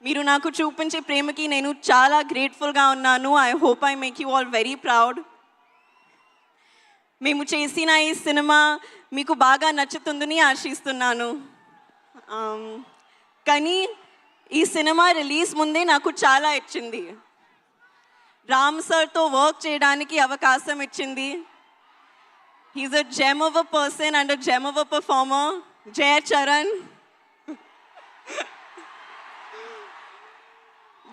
మీరు నాకు చూపించే ప్రేమకి నేను చాలా గ్రేట్ఫుల్గా ఉన్నాను. I hope I make you all very proud. మేము చేసిన ఈ సినిమా మీకు బాగా నచ్చుతుందని ఆశిస్తున్నాను. కానీ ఈ సినిమా రిలీజ్ ముందే నాకు చాలా ఇచ్చింది. రామ్ సార్తో వర్క్ చేయడానికి అవకాశం ఇచ్చింది. He's a gem of a person and a gem of a performer. Jaya Charan.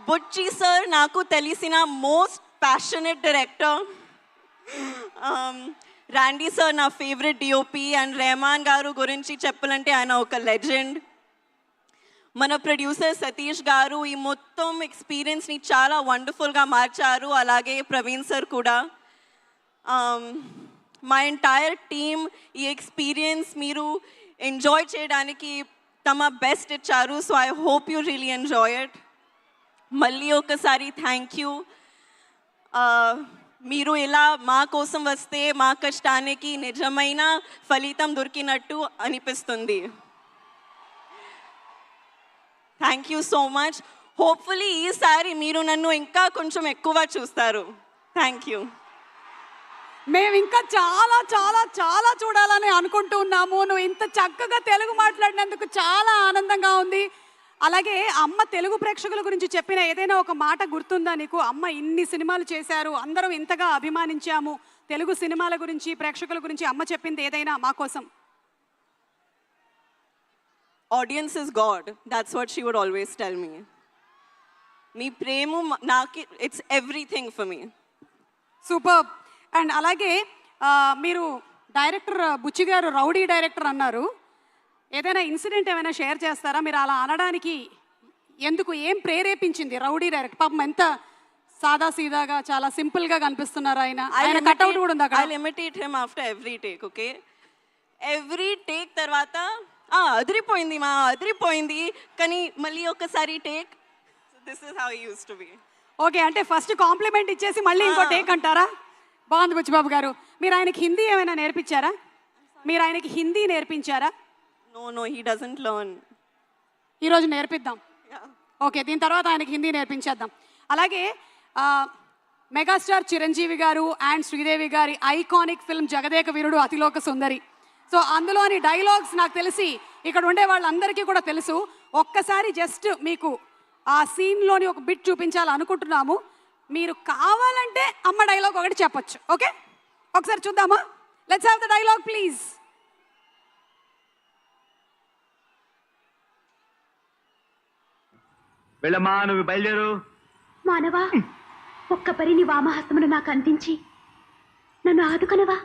Buchi sir నాకు తెలిసిన most passionate director. Randy sir నా ఫేవరెట్ డిఓపి. అండ్ రెహమాన్ గారు గురించి చెప్పాలంటే ఆయన ఒక లెజెండ్. మన ప్రొడ్యూసర్ సతీష్ గారు ఈ మొత్తం ఎక్స్పీరియన్స్ని చాలా వండర్ఫుల్గా మార్చారు. అలాగే ప్రవీణ్ సార్ కూడా. మా ఎంటైర్ టీమ్ ఈ ఎక్స్పీరియన్స్ మీరు ఎంజాయ్ చేయడానికి తమ బెస్ట్ ఇచ్చారు. So I hope you really enjoy it. మళ్ళీ ఒకసారి థ్యాంక్ యూ. మీరు ఇలా మా కోసం వస్తే మా కష్టానికి నిజమైన ఫలితం దొరికినట్టు అనిపిస్తుంది. Thank you so much. Hopefully ఈసారి మీరు నన్ను ఇంకా కొంచెం ఎక్కువ చూస్తారు. Thank you. మేము ఇంకా చాలా చాలా చాలా చూడాలని అనుకుంటూ ఉన్నాము. నువ్వు ఇంత చక్కగా తెలుగు మాట్లాడినందుకు చాలా ఆనందంగా ఉంది. అలాగే అమ్మ తెలుగు ప్రేక్షకుల గురించి చెప్పిన ఏదైనా ఒక మాట గుర్తుందా నీకు? అమ్మ ఇన్ని సినిమాలు చేశారు, అందరం ఇంతగా అభిమానించాము, తెలుగు సినిమాల గురించి ప్రేక్షకుల గురించి అమ్మ చెప్పింది ఏదైనా మా కోసం? Audience is God. That's what she would always tell me. మీ ప్రేమ నాకు it's everything for me. Super. And అలాగే మీరు డైరెక్టర్ బుచ్చి గారు రౌడీ డైరెక్టర్ అన్నారు. ఏదైనా ఇన్సిడెంట్ ఏమైనా షేర్ చేస్తారా? మీరు అలా అనడానికి ఎందుకు, ఏం ప్రేరేపించింది? రౌడీ డైరెక్టర్ పాపం ఎంత సాదా సీదాగా చాలా సింపుల్గా కనిపిస్తున్నారు ఆయన. ఆయన కట్అవుట్ కూడా ఉంది అక్కడ. I imitate him after every take. Okay, every take తర్వాత అదిరిపోయింది కానీ మళ్ళీ ఒకసారి take. This is how he used to be. Okay, అంటే ఫస్ట్ కాంప్లిమెంట్ ఇచ్చేసి మళ్ళీ ఇంకో టేక్ అంటారా? బాగుంది బుచ్చిబాబు గారు. మీరు ఆయనకి హిందీ ఏమైనా నేర్పించారా? మీరు ఆయనకి హిందీ నేర్పించారా? No, he doesn't learn. ఈరోజు నేర్పిద్దాం. ఓకే, దీని తర్వాత ఆయనకి హిందీ నేర్పించేద్దాం. అలాగే మెగాస్టార్ చిరంజీవి గారు అండ్ శ్రీదేవి గారి iconic film Jagadeka Veerudu Athiloka Sundari. So అందులోని డైలాగ్స్ నాకు తెలిసి ఇక్కడ ఉండే వాళ్ళందరికీ కూడా తెలుసు. ఒక్కసారి జస్ట్ మీకు ఆ సీన్లోని ఒక బిట్ చూపించాలనుకుంటున్నాము. మీరు కావాలంటే అమ్మ డైలాగ్ ఒకటి చెప్పొచ్చు. ఓకే, ఒకసారి చూద్దామా? Let's have the dialogue please. వెళ్ళమ్మా, నువ్వు బయలుదేరు. మానవా, ఒక్క పరి నీ వామహస్తమును నాకు అందించి నన్ను ఆదుకొనవా?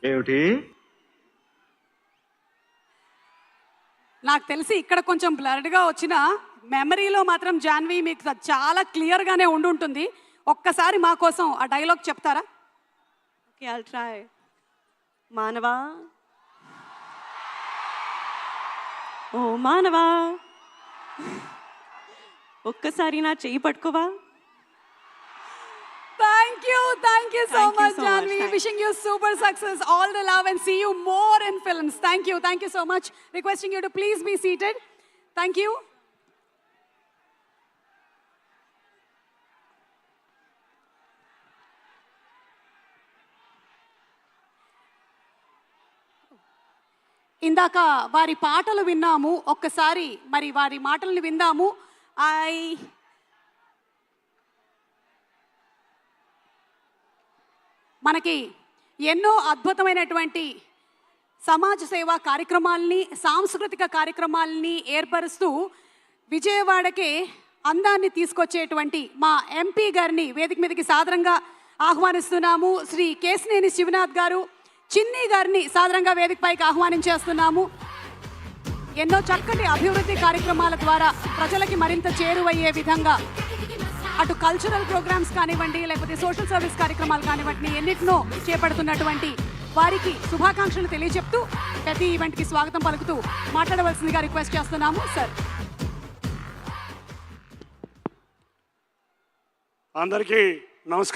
ఏమిటి? నాకు తెలిసి ఇక్కడ కొంచెం బ్లర్డ్గా వచ్చిన మెమరీలో మాత్రం జాన్వి మీకు చాలా క్లియర్గానే ఉండుంటుంది. ఒక్కసారి మా కోసం ఆ డైలాగ్ చెప్తారా? Okay, I'll try. మానవా, ఓ మానవా, ఒక్కసారి నా చెయ్యి పట్టుకోవా? Thank you so much, Janvi. Wishing you super success, all the love, and see you more in films. Thank you so much. Requesting you to please be seated. Thank you. ఇందాక వారి పాటలు విన్నాము. ఒక్కసారి మరి వారి మాటలను విందాము. మనకి ఎన్నో అద్భుతమైనటువంటి సమాజ సేవా కార్యక్రమాలని, సాంస్కృతిక కార్యక్రమాలని ఏర్పరుస్తూ విజయవాడకే అందాన్ని తీసుకొచ్చేటువంటి మా ఎంపీ గారిని వేదిక మీదకి సాదరంగా ఆహ్వానిస్తున్నాము. శ్రీ కేశినేని శివనాథ్ గారు, చిన్ని గారిని సాదరంగా వేదికపైకి ఆహ్వానించేస్తున్నాము. ఎన్నో చక్కటి అభివృద్ధి కార్యక్రమాల ద్వారా ప్రజలకి మరింత చేరువయ్యే విధంగా అటు కల్చరల్ ప్రోగ్రామ్స్ కానివ్వండి, లేకపోతే సోషల్ సర్వీస్ కార్యక్రమాలు కానివ్వండి, ఎన్నిటినో చేపడుతున్నటువంటి వారికి శుభాకాంక్షలు తెలియజెప్తూ ప్రతి ఈవెంట్కి స్వాగతం పలుకుతూ మాట్లాడవలసిందిగా రిక్వెస్ట్ చేస్తున్నాము. సార్, అందరికీ నమస్కారం.